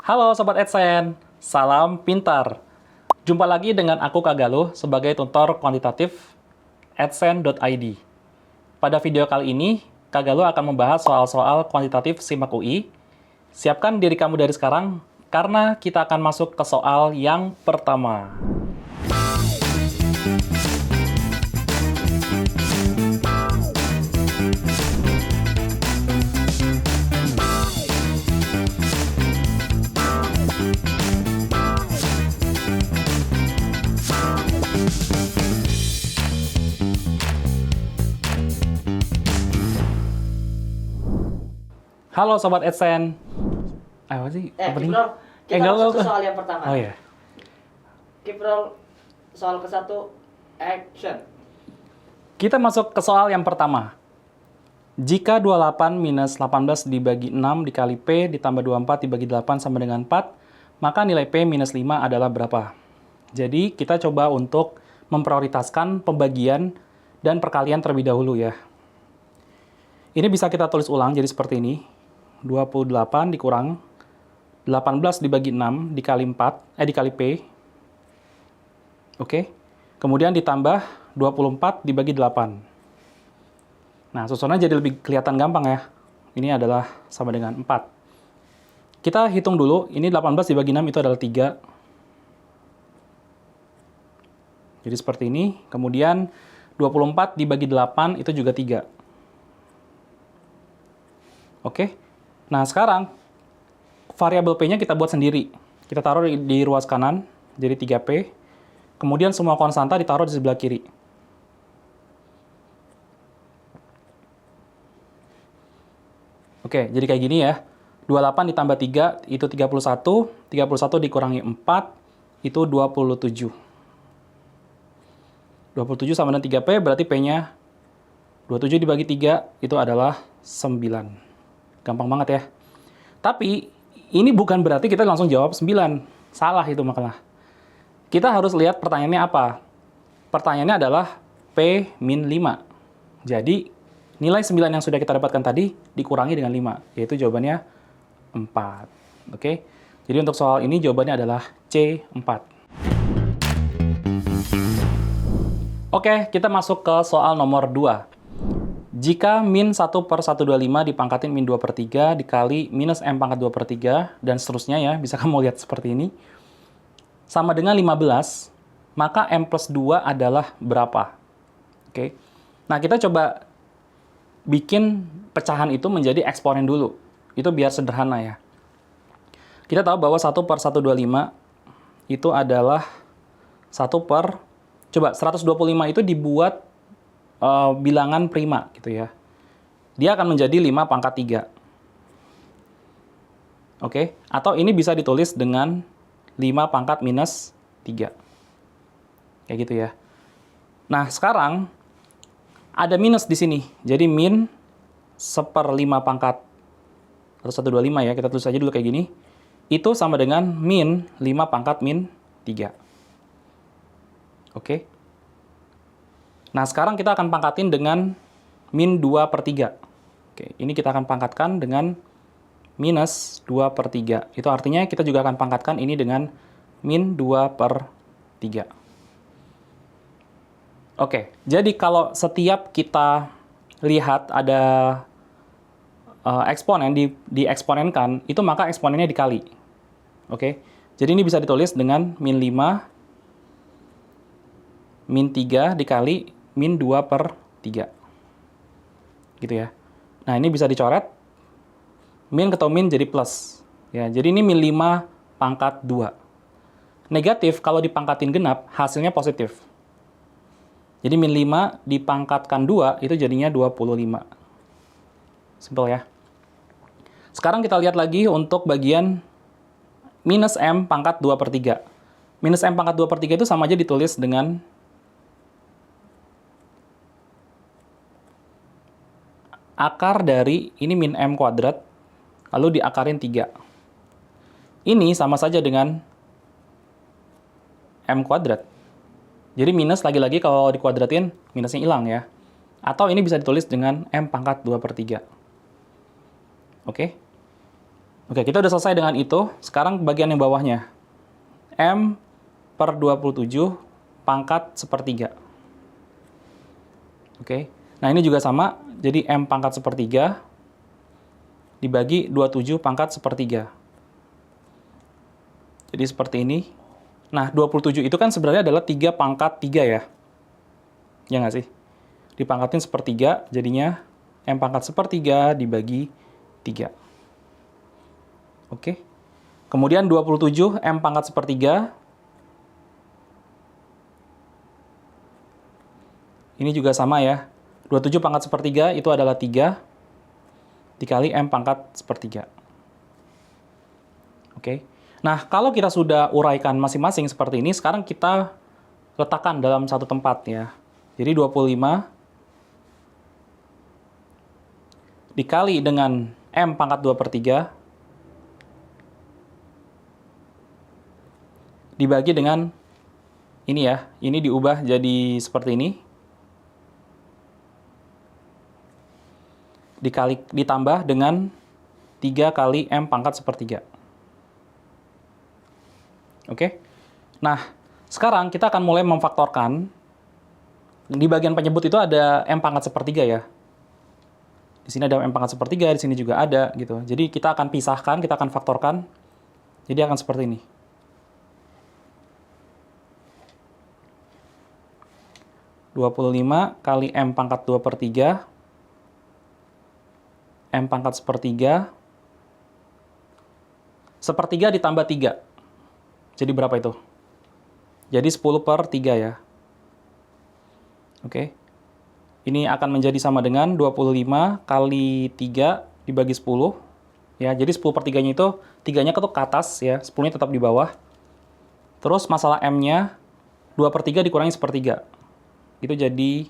Halo Sobat AdSense, salam pintar. Jumpa lagi dengan aku Kak Galuh sebagai tutor kuantitatif adsense.id. Pada video kali ini, Kak Galuh akan membahas soal-soal kuantitatif SIMAK UI. Siapkan diri kamu dari sekarang, karena kita akan masuk ke soal yang pertama. Halo Sobat AdSense. Apa sih? Opening? Kiprol, kita nggak masuk apa-apa. ke soal yang pertama. Oh iya. Kiprol, soal ke-1, action. Kita masuk ke soal yang pertama. Jika 28 minus 18 dibagi 6 dikali P ditambah 24 dibagi 8 sama dengan 4, maka nilai P minus 5 adalah berapa? Jadi, kita coba untuk memprioritaskan pembagian dan perkalian terlebih dahulu ya. Ini bisa kita tulis ulang jadi seperti ini. 28 dikurang 18 dibagi 6 dikali dikali P. Oke. Kemudian ditambah 24 dibagi 8. Nah, susunannya jadi lebih kelihatan gampang ya. Ini adalah sama dengan 4. Kita hitung dulu, ini 18 dibagi 6 itu adalah 3. Jadi seperti ini. Kemudian 24 dibagi 8 itu juga 3. Oke. Nah, sekarang variabel P-nya kita buat sendiri. Kita taruh di ruas kanan, jadi 3P. Kemudian semua konstanta ditaruh di sebelah kiri. Oke, jadi kayak gini ya. 28 ditambah 3 itu 31. 31 dikurangi 4 itu 27. 27 sama dengan 3P berarti P-nya 27 dibagi 3 itu adalah 9. Gampang banget ya. Tapi ini bukan berarti kita langsung jawab 9. Salah itu makalah. Kita harus lihat pertanyaannya apa. Pertanyaannya adalah P min 5. Jadi nilai 9 yang sudah kita dapatkan tadi dikurangi dengan 5. Yaitu jawabannya 4. Oke. Jadi untuk soal ini jawabannya adalah C4. Oke, kita masuk ke soal nomor 2. Jika min 1 per 125 dipangkatin min 2 per 3 dikali minus M pangkat 2 per 3, dan seterusnya ya, bisa kamu lihat seperti ini, sama dengan 15, maka M plus 2 adalah berapa? Oke. Nah, kita coba bikin pecahan itu menjadi eksponen dulu. Itu biar sederhana ya. Kita tahu bahwa 1 per 125 itu adalah 1 per, coba 125 itu dibuat bilangan prima gitu ya. Dia akan menjadi 5 pangkat 3. Oke, atau ini bisa ditulis dengan 5 pangkat minus 3. Kayak gitu ya. Nah, sekarang ada minus di sini. Jadi min 1/5 pangkat atau 125 ya, kita tulis aja dulu kayak gini. Itu sama dengan min 5 pangkat min 3. Oke. Nah, sekarang kita akan pangkatin dengan min 2 per 3. Oke, ini kita akan pangkatkan dengan minus 2 per 3. Itu artinya kita juga akan pangkatkan ini dengan min 2 per 3. Oke, jadi kalau setiap kita lihat ada eksponen dieksponenkan, itu maka eksponennya dikali. Oke, jadi ini bisa ditulis dengan min 5, min 3 dikali min 2 per 3. Gitu ya. Nah, ini bisa dicoret. Min ketemu min jadi plus. Ya, jadi ini min 5 pangkat 2. Negatif, kalau dipangkatin genap, hasilnya positif. Jadi min 5 dipangkatkan 2, itu jadinya 25. Simpel ya. Sekarang kita lihat lagi untuk bagian minus M pangkat 2 per 3. Minus M pangkat 2 per 3 itu sama aja ditulis dengan akar dari, ini min M kuadrat, lalu diakarin 3. Ini sama saja dengan M kuadrat. Jadi minus lagi-lagi kalau dikuadratin, minusnya hilang ya. Atau ini bisa ditulis dengan M pangkat 2 per 3. Oke? Oke, kita udah selesai dengan itu. Sekarang bagian yang bawahnya. M per 27 pangkat sepertiga. Oke. Nah, ini juga sama. Jadi M pangkat sepertiga dibagi 27 pangkat sepertiga. Jadi seperti ini. Nah, 27 itu kan sebenarnya adalah 3 pangkat 3 ya. Ya nggak sih? Dipangkatin sepertiga, jadinya M pangkat sepertiga dibagi 3. Oke. Kemudian 27 M pangkat sepertiga. Ini juga sama ya. 27 pangkat sepertiga itu adalah 3 dikali M pangkat sepertiga. Oke. Nah, kalau kita sudah uraikan masing-masing seperti ini, sekarang kita letakkan dalam satu tempat ya. Jadi 25 dikali dengan M pangkat 2/3 dibagi dengan ini ya. Ini diubah jadi seperti ini. Ditambah dengan 3 kali M pangkat sepertiga. Oke? Nah, sekarang kita akan mulai memfaktorkan. Di bagian penyebut itu ada M pangkat sepertiga ya. Di sini ada M pangkat sepertiga, di sini juga ada gitu. Jadi kita akan pisahkan, kita akan faktorkan. Jadi akan seperti ini. (25) kali M pangkat 2/3 M pangkat sepertiga. Sepertiga ditambah 3. Jadi berapa itu? Jadi 10/3 ya. Oke. Ini akan menjadi sama dengan 25 kali 3 dibagi 10. Ya, jadi 10/3-nya itu 3-nya ketuk ke atas ya, 10-nya tetap di bawah. Terus masalah M-nya 2/3 dikurangi sepertiga. Itu jadi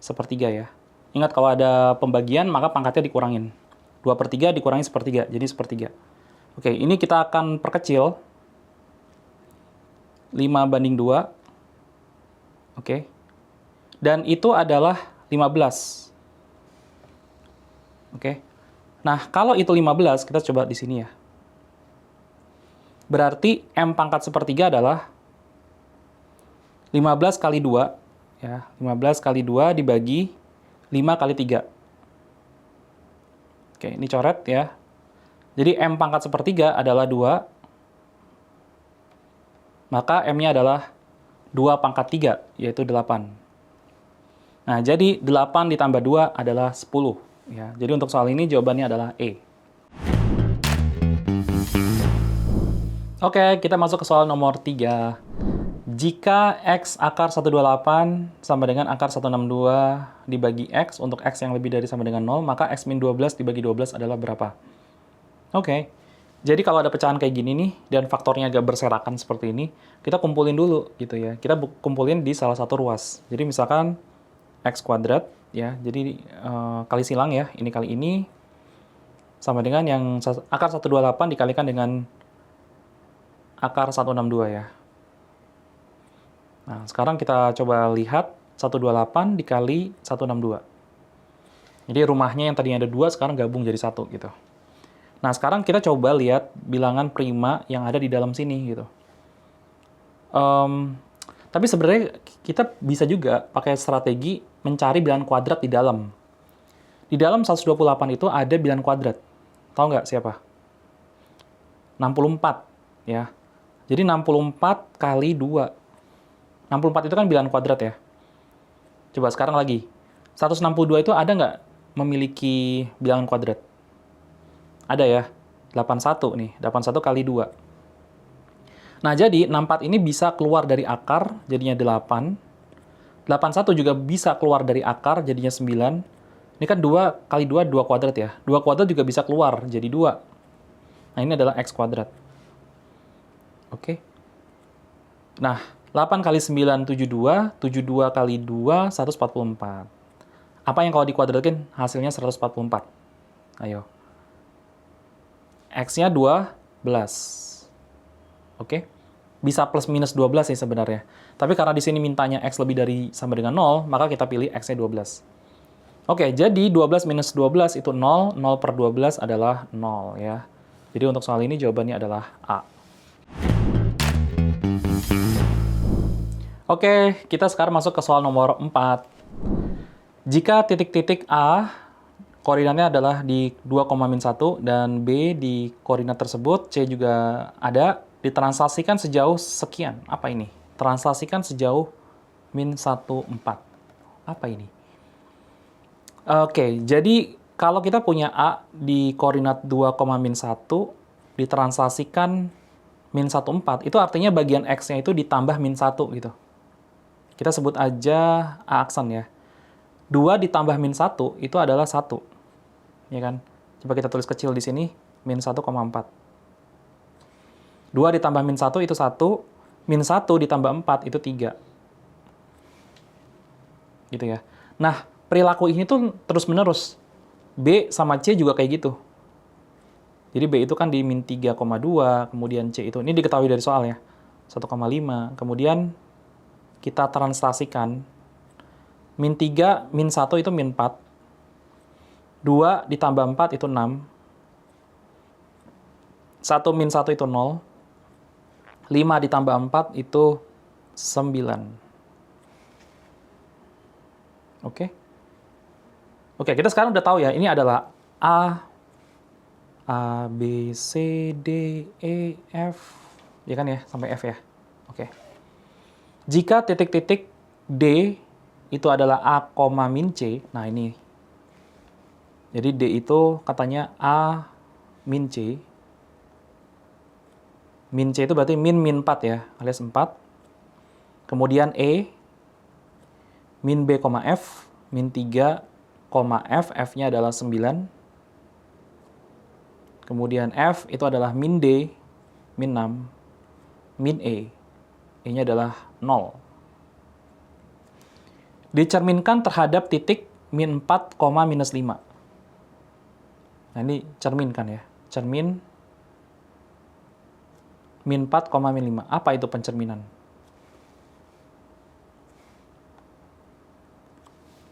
sepertiga ya. Ingat kalau ada pembagian maka pangkatnya dikurangin. 2/3 dikurangi sepertiga, jadi sepertiga. Oke, ini kita akan perkecil. 5/2. Oke. Dan itu adalah 15. Oke. Nah, kalau itu 15, kita coba di sini ya. Berarti M pangkat sepertiga adalah 15 kali 2. Ya, 15 kali 2 dibagi 5 kali 3. Oke, ini coret ya. Jadi M pangkat sepertiga adalah 2. Maka M-nya adalah 2 pangkat 3, yaitu 8. Nah, jadi 8 ditambah 2 adalah 10. Ya, jadi untuk soal ini jawabannya adalah E. Oke, kita masuk ke soal nomor 3. Jika X akar 128 sama dengan akar 162 dibagi X untuk X yang lebih dari sama dengan 0, maka X min 12 dibagi 12 adalah berapa? Oke. Jadi kalau ada pecahan kayak gini nih, dan faktornya agak berserakan seperti ini, kita kumpulin dulu gitu ya. Kita kumpulin di salah satu ruas. Jadi misalkan X kuadrat, ya. Jadi kali silang ya, ini kali ini, sama dengan yang akar 128 dikalikan dengan akar 162 ya. Nah, sekarang kita coba lihat 128 dikali 162. Jadi rumahnya yang tadinya ada 2, sekarang gabung jadi 1 gitu. Nah, sekarang kita coba lihat bilangan prima yang ada di dalam sini gitu. Tapi sebenarnya kita bisa juga pakai strategi mencari bilangan kuadrat di dalam. Di dalam 128 itu ada bilangan kuadrat. Tahu nggak siapa? 64 ya. Jadi 64 kali 2. 64 itu kan bilangan kuadrat ya. Coba sekarang lagi. 162 itu ada nggak memiliki bilangan kuadrat? Ada ya. 81 nih. 81 kali 2. Nah, jadi 64 ini bisa keluar dari akar, jadinya 8. 81 juga bisa keluar dari akar, jadinya 9. Ini kan 2 kali 2, 2 kuadrat ya. 2 kuadrat juga bisa keluar, jadi 2. Nah, ini adalah X kuadrat. Oke. Nah, 8 kali 9, 72. 72 kali 2, 144. Apa yang kalau dikuadratin hasilnya 144? Ayo. X-nya 12. Oke. Bisa plus minus 12 sih sebenarnya. Tapi karena di sini mintanya X lebih dari sama dengan 0, maka kita pilih X-nya 12. Oke, jadi 12 minus 12 itu 0, 0 per 12 adalah 0 ya. Jadi untuk soal ini jawabannya adalah A. Oke, kita sekarang masuk ke soal nomor 4. Jika titik-titik A koordinatnya adalah di 2,-1 dan B di koordinat tersebut, C juga ada, ditranslasikan sejauh sekian. Apa ini? Translasikan sejauh -1, 4. Apa ini? Oke, jadi kalau kita punya A di koordinat 2,-1, ditranslasikan -1, 4, itu artinya bagian X-nya itu ditambah -1 gitu. Kita sebut aja A aksen ya. 2 ditambah -1 itu adalah 1. Ya kan? Coba kita tulis kecil di sini, -1,4. 2 ditambah -1 itu 1, -1 ditambah 4 itu 3. Gitu ya. Nah, perilaku ini tuh terus-menerus. B sama C juga kayak gitu. Jadi B itu kan di -3,2, kemudian C itu, ini diketahui dari soal ya, 1,5. Kemudian kita translasikan, -3, -1 itu -4. 2 ditambah 4 itu 6. 1 -1 itu 0. 5 ditambah 4 itu 9. Oke? Oke, kita sekarang udah tahu ya, ini adalah A, B, C, D, E, F. Ya kan ya, sampai F ya. Oke. Jika titik-titik D itu adalah A, min C, nah ini. Jadi D itu katanya A min C. Min C itu berarti min 4 ya, alias 4. Kemudian E, min B, F, min 3, F, F-nya adalah 9. Kemudian F itu adalah min D, min 6, min E. E-nya adalah 0. Dicerminkan terhadap titik min 4, minus 5. Nah ini cerminkan ya. Cermin min 4, min 5. Apa itu pencerminan?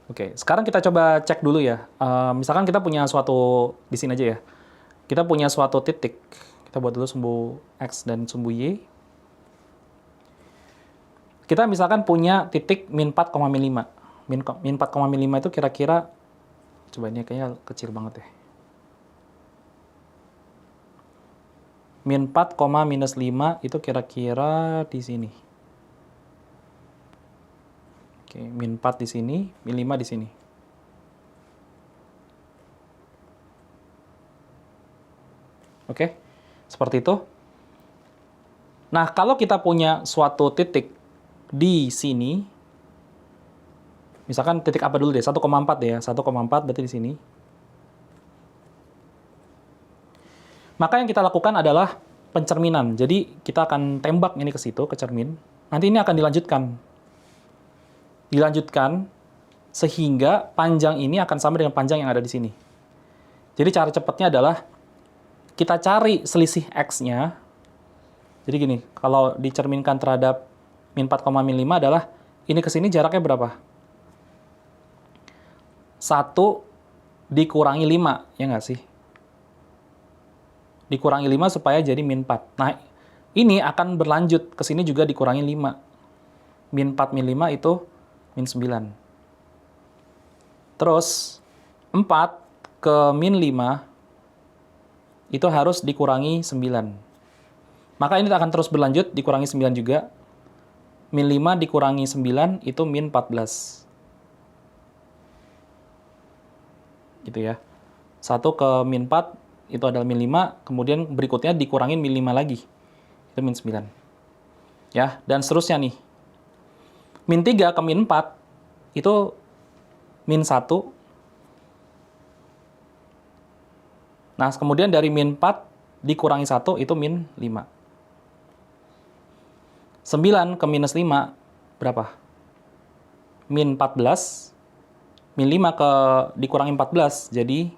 Oke, sekarang kita coba cek dulu ya. Misalkan kita punya suatu, di sini aja ya. Kita punya suatu titik. Kita buat dulu sumbu X dan sumbu Y. Kita misalkan punya titik min 4, min 5. Min 4, min 5 itu kira-kira, coba ini kayaknya kecil banget ya. Min 4, minus 5 itu kira-kira di sini. Oke, min 4 di sini, min 5 di sini. Oke, seperti itu. Nah, kalau kita punya suatu titik di sini, misalkan titik apa dulu deh, 1,4 ya, 1,4 berarti di sini. Maka yang kita lakukan adalah pencerminan. Jadi kita akan tembak ini ke situ, ke cermin. Nanti ini akan dilanjutkan. Dilanjutkan sehingga panjang ini akan sama dengan panjang yang ada di sini. Jadi cara cepatnya adalah kita cari selisih X-nya. Jadi gini, kalau dicerminkan terhadap min 4, min 5 adalah ini ke sini jaraknya berapa? 1 dikurangi 5, ya nggak sih? Dikurangi 5 supaya jadi min 4. Nah, ini akan berlanjut ke sini juga dikurangi 5. Min 4, min 5 itu min 9. Terus 4 ke min 5 itu harus dikurangi 9. Maka ini akan terus berlanjut, dikurangi 9 juga. Min 5 dikurangi 9 itu min 14. Gitu ya. 1 ke min 4 itu adalah min 5, kemudian berikutnya dikurangin min 5 lagi. Itu min 9. Ya, dan seterusnya nih. Min 3 ke min 4 itu min 1. Nah, kemudian dari min 4 dikurangi 1 itu min 5. 9 ke minus 5 berapa? Min 14. Min 5 ke dikurangi 14 jadi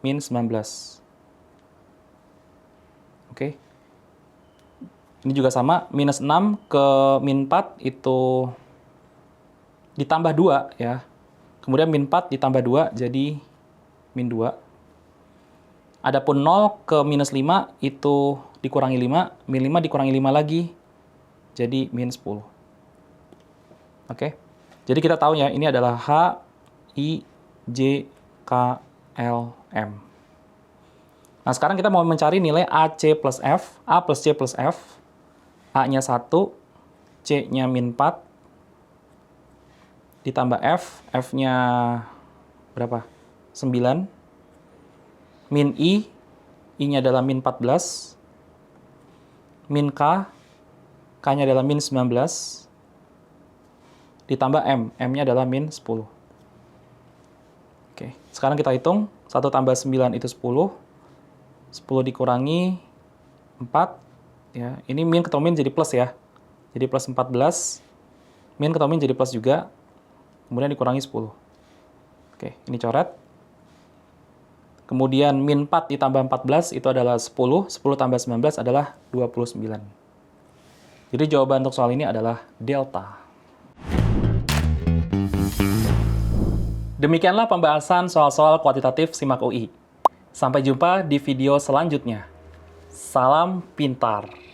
min 19. Oke. Ini juga sama, minus 6 ke min 4 itu ditambah 2 ya. Kemudian min 4 ditambah 2 jadi min 2. Adapun 0 ke minus 5 itu dikurangi 5, min 5 dikurangi 5 lagi, jadi min 10. Oke, jadi kita tahu ya, ini adalah H, I, J, K, L, M. Nah, sekarang kita mau mencari nilai AC plus F, A plus C plus F. A-nya 1, C-nya min 4, ditambah F, F-nya berapa? 9. Min I, I-nya adalah min 14. Min K, K-nya adalah min 19. Ditambah M, M-nya adalah min 10. Oke, sekarang kita hitung. 1 tambah 9 itu 10. 10 dikurangi 4. Ya, ini min ketemu min jadi plus ya. Jadi plus 14. Min ketemu min jadi plus juga. Kemudian dikurangi 10. Oke, ini coret. Kemudian min 4 ditambah 14 itu adalah 10. 10 tambah 19 adalah 29. Jadi jawaban untuk soal ini adalah delta. Demikianlah pembahasan soal-soal kuantitatif SIMAK UI. Sampai jumpa di video selanjutnya. Salam pintar.